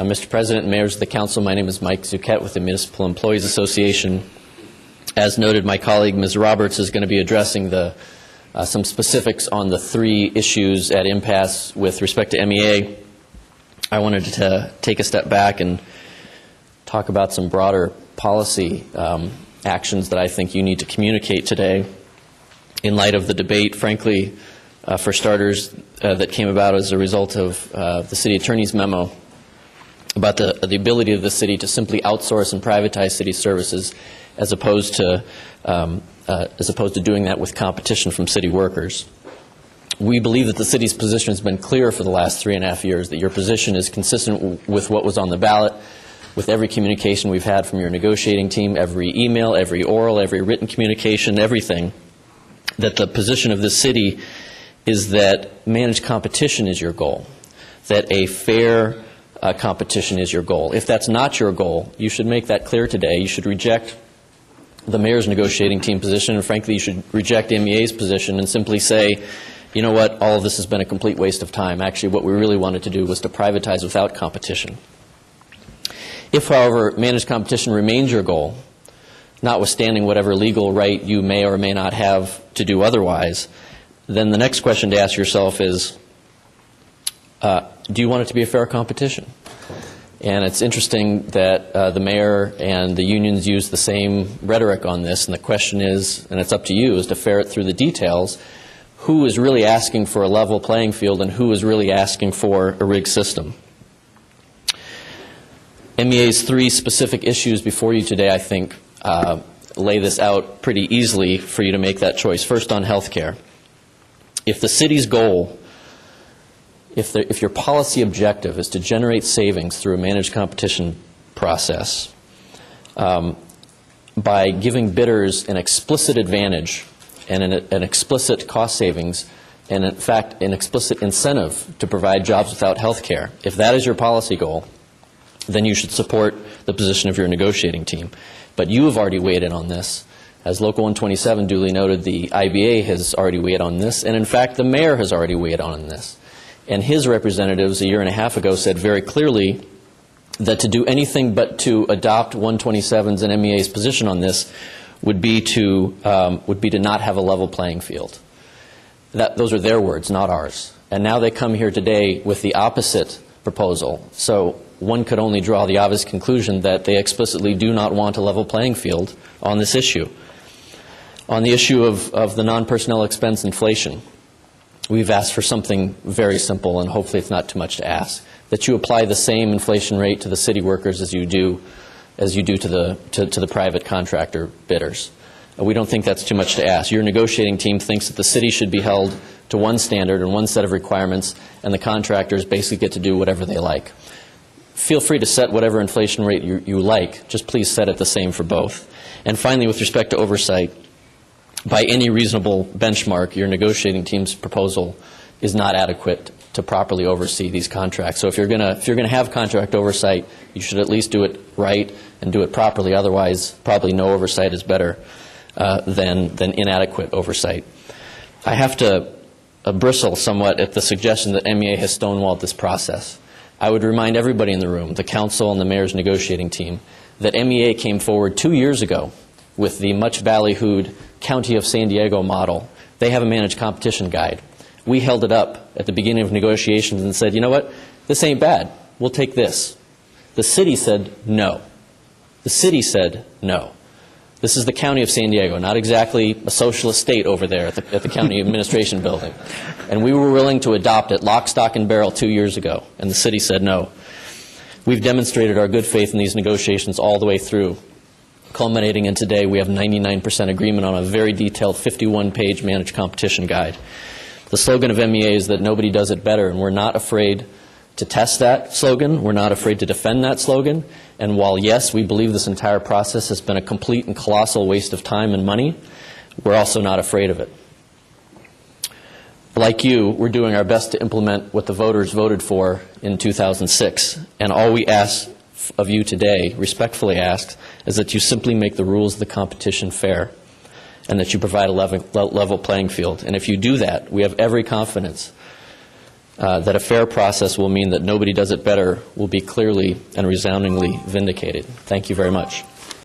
Mr. President and members of the Council, my name is Mike Zuchett with the Municipal Employees Association. As noted, my colleague, Ms. Roberts, is going to be addressing some specifics on the three issues at impasse with respect to MEA. I wanted to take a step back and talk about some broader policy actions that I think you need to communicate today in light of the debate, frankly, for starters, that came about as a result of the City Attorney's memo about the ability of the city to simply outsource and privatize city services as opposed to doing that with competition from city workers. We believe that the city's position has been clear for the last 3.5 years, that your position is consistent with what was on the ballot, with every communication we've had from your negotiating team, every email, every oral, every written communication, everything, that the position of this city is that managed competition is your goal, that a fair competition is your goal. If that's not your goal, you should make that clear today. You should reject the mayor's negotiating team position, and frankly, you should reject MEA's position and simply say, you know what, all of this has been a complete waste of time. Actually, what we really wanted to do was to privatize without competition. If, however, managed competition remains your goal, notwithstanding whatever legal right you may or may not have to do otherwise, then the next question to ask yourself is, do you want it to be a fair competition? And it's interesting that the mayor and the unions use the same rhetoric on this, and the question is, and it's up to you, is to ferret through the details, who is really asking for a level playing field and who is really asking for a rigged system. MEA's three specific issues before you today, I think, lay this out pretty easily for you to make that choice. First, on health care. If the city's goal, if your policy objective is to generate savings through a managed competition process by giving bidders an explicit advantage and an explicit cost savings and, in fact, an explicit incentive to provide jobs without health care, if that is your policy goal, then you should support the position of your negotiating team. But you have already weighed in on this. As Local 127 duly noted, the IBA has already weighed on this, and in fact the mayor has already weighed on this. And his representatives a year and a half ago said very clearly that to do anything but to adopt 127's and MEA's position on this would be to not have a level playing field. Those are their words, not ours. And now they come here today with the opposite proposal. So one could only draw the obvious conclusion that they explicitly do not want a level playing field on this issue. On the issue of the non-personnel expense inflation, we've asked for something very simple, and hopefully it's not too much to ask, that you apply the same inflation rate to the city workers as you do to the private contractor bidders. We don't think that's too much to ask. Your negotiating team thinks that the city should be held to one standard and one set of requirements, and the contractors basically get to do whatever they like. Feel free to set whatever inflation rate you like. Just please set it the same for both. And finally, with respect to oversight, by any reasonable benchmark, your negotiating team's proposal is not adequate to properly oversee these contracts. So if you're going to have contract oversight, you should at least do it right and do it properly. Otherwise, probably no oversight is better than inadequate oversight. I have to bristle somewhat at the suggestion that MEA has stonewalled this process. I would remind everybody in the room, the council and the mayor's negotiating team, that MEA came forward 2 years ago with the much ballyhooed County of San Diego model. They have a managed competition guide. We held it up at the beginning of negotiations and said, you know what, this ain't bad. We'll take this. The city said no. The city said no. This is the County of San Diego, not exactly a socialist state over there at the county administration building. And we were willing to adopt it lock, stock, and barrel 2 years ago, and the city said no. We've demonstrated our good faith in these negotiations all the way through, culminating in today we have 99% agreement on a very detailed 51-page managed competition guide. The slogan of MEA is that nobody does it better, and we're not afraid to test that slogan. We're not afraid to defend that slogan. And while, yes, we believe this entire process has been a complete and colossal waste of time and money, we're also not afraid of it. Like you, we're doing our best to implement what the voters voted for in 2006. And all we ask of you today, respectfully ask, is that you simply make the rules of the competition fair and that you provide a level playing field. And if you do that, we have every confidence that a fair process will mean that nobody does it better will be clearly and resoundingly vindicated. Thank you very much.